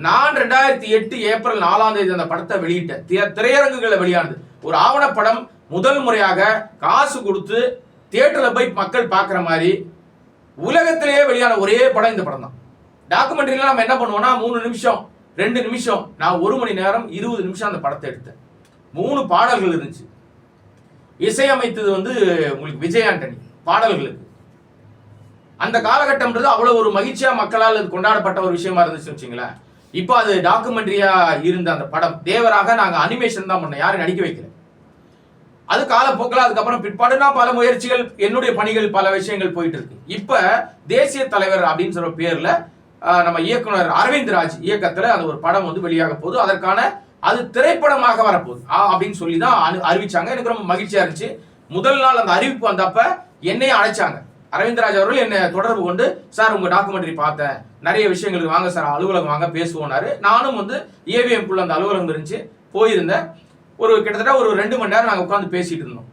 நான் 2008 ஏப்ரல் 4 அந்த படத்தை வெளியிட்டேன். திரையரங்குகளில் வெளியானது ஒரு ஆவணப்படம். முதல் முறையாக காசு கொடுத்து தியேட்டர்ல போய் மக்கள் பார்க்குற மாதிரி உலகத்திலேயே வெளியான ஒரே படம் இந்த படம் தான். டாக்குமெண்ட்ரியில நம்ம என்ன பண்ணுவோம்னா 3 நிமிஷம் 2 நிமிஷம், நான் 1 மணி நேரம் 20 நிமிஷம் அந்த படத்தை எடுத்தேன். 3 பாடல்கள் இருந்துச்சு. இசையமைத்தது உங்களுக்கு விஜய் ஆண்டனி. பாடல்களுக்கு அந்த காலகட்டம்ன்றது அவ்வளவு ஒரு மகிழ்ச்சியா மக்களால் அது கொண்டாடப்பட்ட ஒரு விஷயமா இருந்துச்சு வச்சுங்களேன். இப்போ அது டாக்குமெண்ட்ரியா இருந்த அந்த படம் தேவராக நாங்கள் அனிமேஷன் தான் பண்ணோம், யாரும் நடிக்க வைக்கல. அது காலப்போக்கில் அதுக்கப்புறம் பிற்பாடுனா பல முயற்சிகள், என்னுடைய பணிகள், பல விஷயங்கள் போயிட்டு இருக்கு. இப்ப தேசிய தலைவர் அப்படின்னு சொல்ற பேர்ல நம்ம இயக்குனர் அரவிந்த் ராஜ் இயக்கத்துல அது ஒரு படம் வெளியாக போகுது. அதற்கான அது திரைப்படமாக வரப்போகுது அப்படின்னு சொல்லி தான் அறிவிச்சாங்க. எனக்கு ரொம்ப மகிழ்ச்சியா இருந்துச்சு. முதல் நாள் அந்த அறிவிப்பு வந்தப்ப என்னையே அழைச்சாங்க. அரவிந்த் ராஜ் அவர்கள் என்னை தொடர்பு கொண்டு, சார் உங்க டாக்குமெண்ட்ரி பார்த்தேன், நிறைய விஷயங்களுக்கு வாங்க சார், அலுவலகம் வாங்க பேசுவோம்னாரு. நானும் ஏவிஎம் குள்ள அந்த அலுவலகம் இருந்துச்சு, போயிருந்தேன். கிட்டத்தட்ட ஒரு 2 மணி நேரம் நாங்கள் உட்காந்து பேசிட்டு இருந்தோம்.